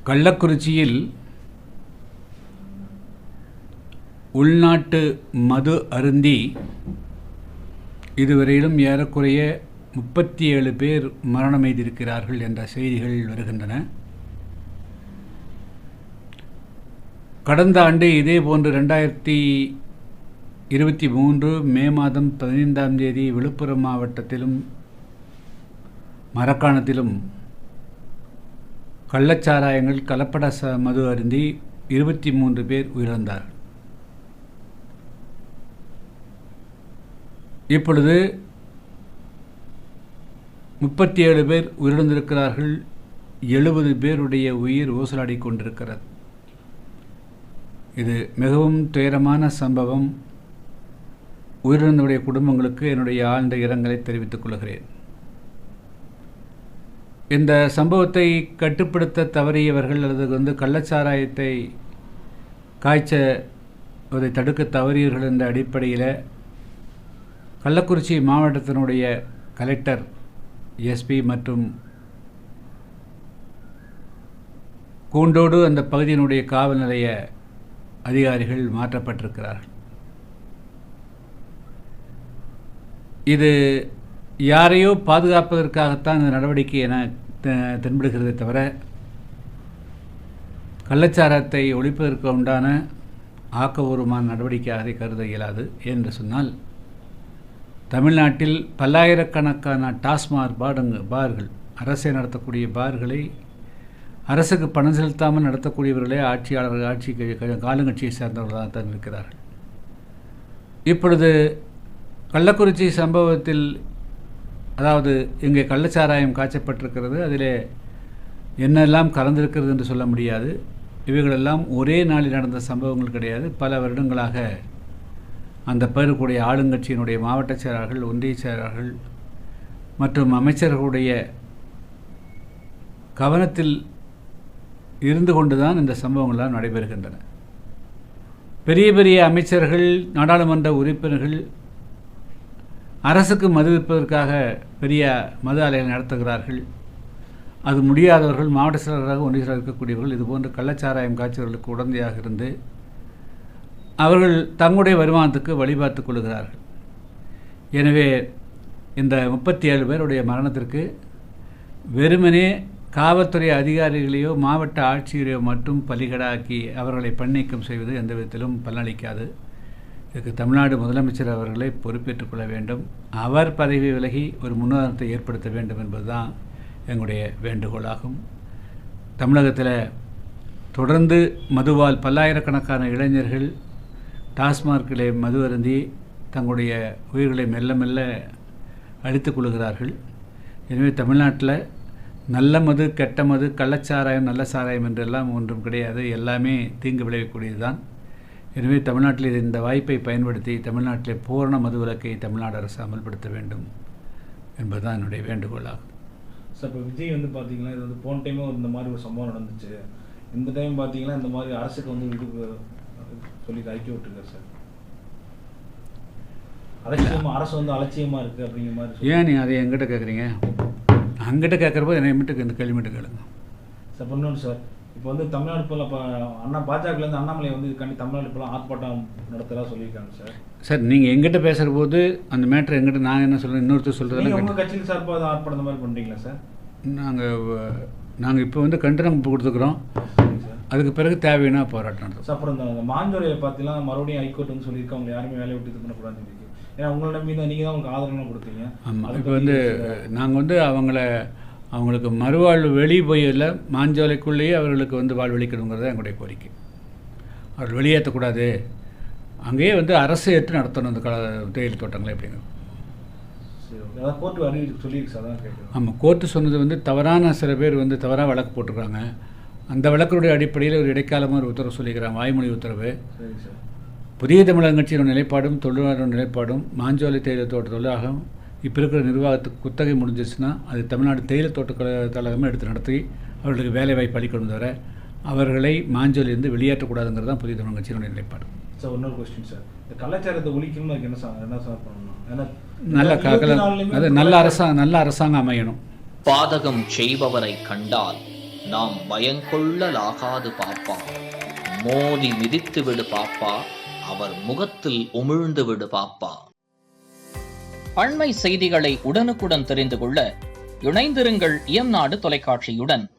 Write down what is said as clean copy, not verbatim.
கள்ளக்குறிச்சியில் உள்நாட்டு மது அருந்தி இதுவரையிலும் ஏறக்குறைய 37 பேர் மரணமெய்திருக்கிறார்கள் என்ற செய்திகள் வருகின்றன. கடந்த ஆண்டு இதேபோன்று 2023 மே மாதம் 15ஆம் தேதி விழுப்புரம் மாவட்டத்திலும் மரக்காணத்திலும் கள்ளச்சாராயங்கள் கலப்பட மது அருந்தி 23 பேர் உயிரிழந்தார்கள். இப்பொழுது 37 பேர் உயிரிழந்திருக்கிறார்கள். 70 பேருடைய உயிர் ஊசலாடி கொண்டிருக்கிறது. இது மிகவும் துயரமான சம்பவம். உயிரிழந்தவருடைய குடும்பங்களுக்கு என்னுடைய ஆழ்ந்த இரங்கலை தெரிவித்துக் கொள்கிறேன். இந்த சம்பவத்தை கட்டுப்படுத்த தவறியவர்கள் அல்லது கள்ளச்சாராயத்தை காய்ச்சதை தடுக்க தவறியவர்கள் என்ற அடிப்படையில் கள்ளக்குறிச்சி மாவட்டத்தினுடைய கலெக்டர், எஸ்பி மற்றும் கூண்டோடு அந்த பகுதியினுடைய காவல் நிலைய அதிகாரிகள் மாற்றப்பட்டிருக்கிறார்கள். இது யாரையோ பாதுகாப்பதற்காகத்தான் இந்த நடவடிக்கை என தென்படுகிறதே தவிர கள்ளச்சாரத்தை ஒழிப்பதற்கு உண்டான ஆக்கபூர்வமான நடவடிக்கையாக அதை கருத இயலாது. என்று சொன்னால், தமிழ்நாட்டில் பல்லாயிரக்கணக்கான டாஸ்மாக் பார்கள், அரசை நடத்தக்கூடிய பார்களை அரசுக்கு பணம் செலுத்தாமல் நடத்தக்கூடியவர்களே ஆட்சிக்கு ஆளுங்கட்சியை சேர்ந்தவர்களாக தான் இருக்கிறார்கள். இப்பொழுது கள்ளக்குறிச்சி சம்பவத்தில், அதாவது இங்கே கள்ளச்சாராயம் காய்ச்சப்பட்டிருக்கிறது, அதில் என்னெல்லாம் கலந்திருக்கிறது என்று சொல்ல முடியாது. இவைகளெல்லாம் ஒரே நாளில் நடந்த சம்பவங்கள் கிடையாது. பல வருடங்களாக அந்த பெயருக்குடைய ஆளுங்கட்சியினுடைய மாவட்ட செயலாளர்கள், ஒன்றிய செயலாளர்கள் மற்றும் அமைச்சர்களுடைய கவனத்தில் இருந்து கொண்டுதான் இந்த சம்பவங்கள்லாம் நடைபெறுகின்றன. பெரிய பெரிய அமைச்சர்கள், நாடாளுமன்ற உறுப்பினர்கள் அரசுக்கு மது விற்பதற்காக பெரிய மது ஆலைகளை நடத்துகிறார்கள். அது முடியாதவர்கள், மாவட்ட செயலராக ஒன்றிய செயலராக இருக்கக்கூடியவர்கள் இதுபோன்ற கள்ளச்சாராயம் காய்ச்சவர்களுக்கு உடந்தையாக இருந்து அவர்கள் தங்களுடைய வருமானத்துக்கு வழிபார்த்துக் கொள்கிறார்கள். எனவே இந்த 37 பேருடைய மரணத்திற்கு வெறுமனே காவல்துறை அதிகாரிகளையோ மாவட்ட ஆட்சியரையோ மட்டும் பலிகடாக்கி அவர்களை பணிநீக்கம் செய்வது எந்த விதத்திலும் பலனளிக்காது. இதுக்கு தமிழ்நாடு முதலமைச்சர் அவர்களை பொறுப்பேற்றுக் கொள்ள வேண்டும். அவர் பதவி விலகி ஒரு முன்னுதாரணத்தை ஏற்படுத்த வேண்டும் என்பதுதான் எங்களுடைய வேண்டுகோளாகும். தமிழகத்தில் தொடர்ந்து மதுவால் பல்லாயிரக்கணக்கான இளைஞர்கள் டாஸ்மார்க்கிலே மது அருந்தி தங்களுடைய உயிர்களை மெல்ல மெல்ல அழித்துக் கொள்கிறார்கள். எனவே தமிழ்நாட்டில் நல்ல மது, கெட்ட மது, கள்ளச்சாராயம், நல்ல சாராயம் என்றெல்லாம் ஒன்றும் கிடையாது. எல்லாமே தீங்கு விளைவிக்கக்கூடியது தான். எனவே தமிழ்நாட்டில் இந்த வாய்ப்பை பயன்படுத்தி தமிழ்நாட்டிலே பூரண மது விலக்கை தமிழ்நாடு அரசு அமல்படுத்த வேண்டும் என்பதுதான் என்னுடைய வேண்டுகோளாகும். சார், இப்போ விஜய் பார்த்தீங்கன்னா இது போன டைமும் இந்த மாதிரி ஒரு சம்பவம் நடந்துச்சு. இந்த டைம் பார்த்தீங்கன்னா இந்த மாதிரி அரசுக்கு இது சொல்லி ஐக்கிய விட்டுருக்காரு சார். அரசு அலட்சியமாக இருக்குது அப்படிங்கிற மாதிரி. ஏன் நீங்கள் அதை எங்கிட்ட கேட்குறீங்க? அங்கிட்ட கேட்குறப்போ என்னை மட்டும் இந்த கேள்வி மட்டும் கேளுங்க சார். பண்ணணும் சார். இப்போ தமிழ்நாடு போல் இப்போ பாஜகலேருந்து அண்ணாமலை இதுக்காண்டி தமிழ்நாடு போல் ஆர்ப்பாட்டம் நடத்துகிறதா சொல்லியிருக்காங்க சார். சார், நீங்கள் எங்கிட்ட பேசுகிற போது அந்த மேட்ரு எங்கிட்ட நான் என்ன சொல்கிறேன், இன்னொருத்தர் சொல்கிறதெல்லாம் உங்கள் கட்சியில் சார் இப்போ ஆர்ப்பாட்டம் மாதிரி பண்ணுறீங்களா சார்? நாங்கள் இப்போ கண்டனம் கொடுத்துக்கிறோம். அதுக்கு பிறகு தேவையான போராட்டம் நடத்தும் சார். அப்புறம் இந்த மாஞ்சோலையில் பார்த்தீங்கன்னா மறுபடியும் ஹைகோர்ட் சொல்லியிருக்காங்க, யாருமே வேலையை விட்டு இது பண்ணக்கூடாதுன்னு. ஏன்னா உங்களோட மீது நீங்கள் தான் உங்களுக்கு ஆதரவுலாம் கொடுத்தீங்க. ஆமாம். இப்போ நாங்கள் அவங்களுக்கு மறுவாழ்வு வெளியே போயில்லை, மாஞ்சோலைக்குள்ளேயே அவர்களுக்கு வாழ்வளிக்கணுங்கிறத எங்களுடைய கோரிக்கை. அவர்கள் வெளியேற்றக்கூடாது, அங்கேயே அரசு ஏற்று நடத்தணும் இந்த தேயிலை தோட்டங்களை அப்படிங்கிறது. கோர்ட்டு சொல்லியிருக்கு சார். ஆமாம், கோர்ட்டு சொன்னது தவறான சில பேர் தவறாக வழக்கு போட்டிருக்காங்க. அந்த வழக்கினுடைய அடிப்படையில் ஒரு இடைக்காலமாக ஒரு உத்தரவு சொல்லிக்கிறாங்க, வாய்மொழி உத்தரவு. சரி சார். புதிய தமிழக கட்சியோட நிலைப்பாடும் தொழிலாளர் நிலைப்பாடும் மாஞ்சோலை தேயிலை தோட்ட தொழிலாகம் இப்போ இருக்கிற நிர்வாகத்துக்கு குத்தகை முடிஞ்சிச்சுன்னா அது தமிழ்நாடு தேயிலை தோட்ட கழகமே எடுத்து நடத்தி அவர்களுக்கு வேலை வாய்ப்பு அளிக்கணும் தவிர அவர்களை மாஞ்சோலிருந்து வெளியேற்றக்கூடாதுங்கிறது தான் புதிய தமிழக கட்சியினுடைய நிலைப்பாடு. சார், இன்னொரு கொஸ்டின் சார். இந்த கலாச்சாரத்தை ஒழிக்கணும்னு என்ன சார் பண்ணணும்? நல்ல அரசாங்கம் அமையணும். பாதகம் செய்பவரை கண்டால் நாம் பயங்கொள்ளலாகாது பாப்பா. மோதி மிதித்து விடு பாப்பா, அவர் முகத்தில் உமிழ்ந்து விடு பாப்பா. அண்மை செய்திகளை உடனுக்குடன் தெரிந்து கொள்ள இணைந்திருங்கள் இயம்நாடு தொலைக்காட்சியுடன்.